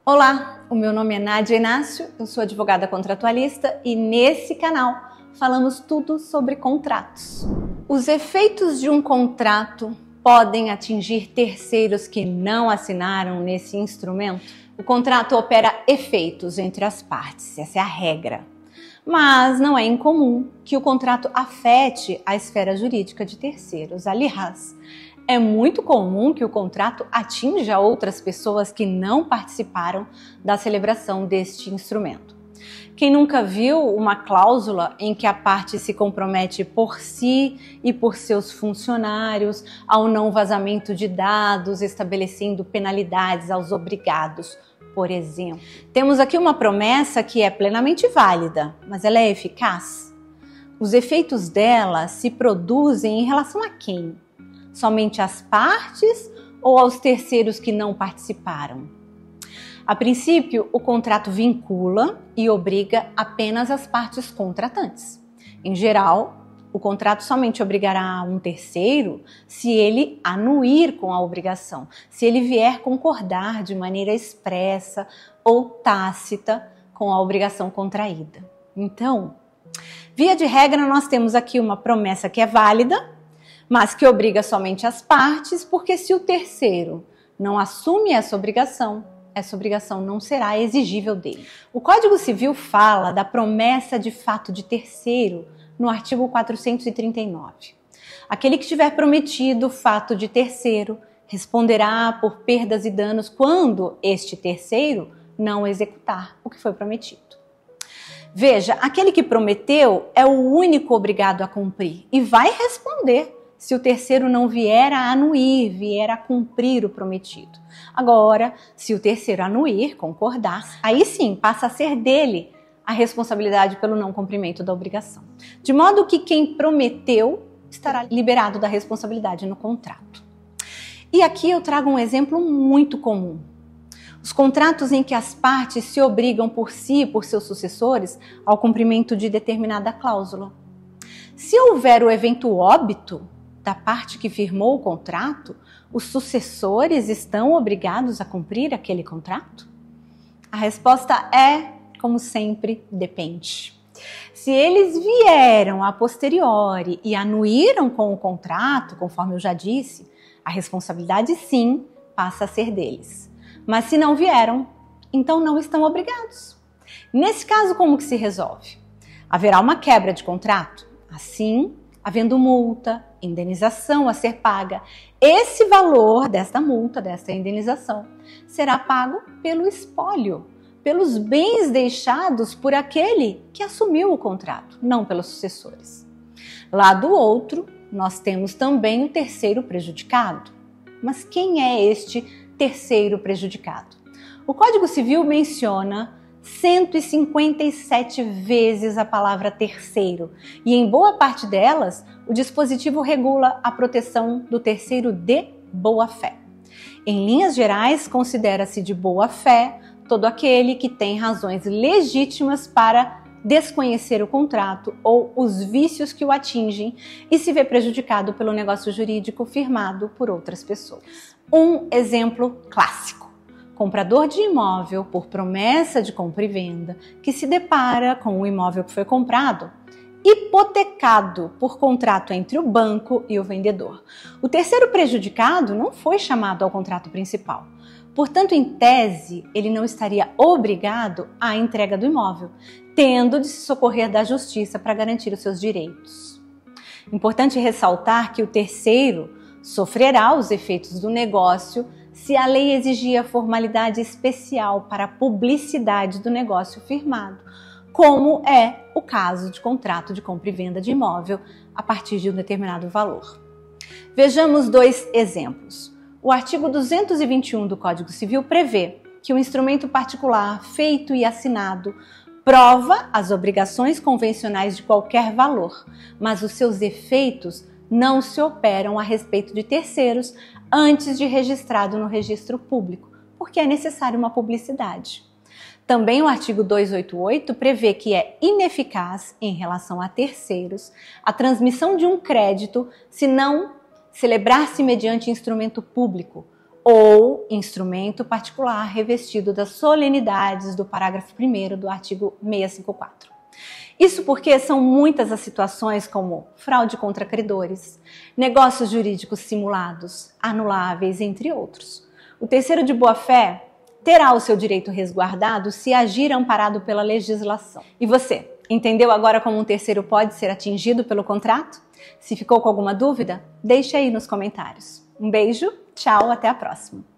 Olá, o meu nome é Nádia Inácio, eu sou advogada contratualista e nesse canal falamos tudo sobre contratos. Os efeitos de um contrato podem atingir terceiros que não assinaram nesse instrumento? O contrato opera efeitos entre as partes, essa é a regra. Mas não é incomum que o contrato afete a esfera jurídica de terceiros. Aliás, é muito comum que o contrato atinja outras pessoas que não participaram da celebração deste instrumento. Quem nunca viu uma cláusula em que a parte se compromete por si e por seus funcionários ao não vazamento de dados, estabelecendo penalidades aos obrigados, por exemplo? Temos aqui uma promessa que é plenamente válida, mas ela é eficaz? Os efeitos dela se produzem em relação a quem? Somente às partes ou aos terceiros que não participaram? A princípio, o contrato vincula e obriga apenas as partes contratantes. Em geral, o contrato somente obrigará um terceiro se ele anuir com a obrigação, se ele vier concordar de maneira expressa ou tácita com a obrigação contraída. Então, via de regra, nós temos aqui uma promessa que é válida, mas que obriga somente as partes, porque se o terceiro não assume essa obrigação não será exigível dele. O Código Civil fala da promessa de fato de terceiro no artigo 439. Aquele que tiver prometido fato de terceiro responderá por perdas e danos quando este terceiro não executar o que foi prometido. Veja, aquele que prometeu é o único obrigado a cumprir e vai responder se o terceiro não vier a anuir, vier a cumprir o prometido. Agora, se o terceiro anuir, concordar, aí sim passa a ser dele a responsabilidade pelo não cumprimento da obrigação. De modo que quem prometeu estará liberado da responsabilidade no contrato. E aqui eu trago um exemplo muito comum. Os contratos em que as partes se obrigam por si e por seus sucessores ao cumprimento de determinada cláusula. Se houver o evento óbito da parte que firmou o contrato, os sucessores estão obrigados a cumprir aquele contrato? A resposta é, como sempre, depende. Se eles vieram a posteriori e anuíram com o contrato, conforme eu já disse, a responsabilidade sim passa a ser deles. Mas se não vieram, então não estão obrigados. Nesse caso, como que se resolve? Haverá uma quebra de contrato? Assim, havendo multa, indenização a ser paga, esse valor desta multa, desta indenização, será pago pelo espólio, pelos bens deixados por aquele que assumiu o contrato, não pelos sucessores. Lá do outro, nós temos também o terceiro prejudicado. Mas quem é este terceiro prejudicado? O Código Civil menciona 157 vezes a palavra terceiro, e em boa parte delas, o dispositivo regula a proteção do terceiro de boa-fé. Em linhas gerais, considera-se de boa-fé todo aquele que tem razões legítimas para desconhecer o contrato ou os vícios que o atingem e se vê prejudicado pelo negócio jurídico firmado por outras pessoas. Um exemplo clássico. Comprador de imóvel por promessa de compra e venda que se depara com o imóvel que foi comprado hipotecado por contrato entre o banco e o vendedor. O terceiro prejudicado não foi chamado ao contrato principal. Portanto, em tese, ele não estaria obrigado à entrega do imóvel, tendo de se socorrer da justiça para garantir os seus direitos. Importante ressaltar que o terceiro sofrerá os efeitos do negócio se a lei exigir a formalidade especial para a publicidade do negócio firmado, como é o caso de contrato de compra e venda de imóvel a partir de um determinado valor. Vejamos dois exemplos. O artigo 221 do Código Civil prevê que o instrumento particular feito e assinado prova as obrigações convencionais de qualquer valor, mas os seus efeitos não se operam a respeito de terceiros antes de registrado no registro público, porque é necessária uma publicidade. Também o artigo 288 prevê que é ineficaz em relação a terceiros a transmissão de um crédito se não celebrar-se mediante instrumento público ou instrumento particular revestido das solenidades do parágrafo 1º do artigo 654. Isso porque são muitas as situações como fraude contra credores, negócios jurídicos simulados, anuláveis, entre outros. O terceiro de boa-fé terá o seu direito resguardado se agir amparado pela legislação. E você, entendeu agora como um terceiro pode ser atingido pelo contrato? Se ficou com alguma dúvida, deixe aí nos comentários. Um beijo, tchau, até a próxima!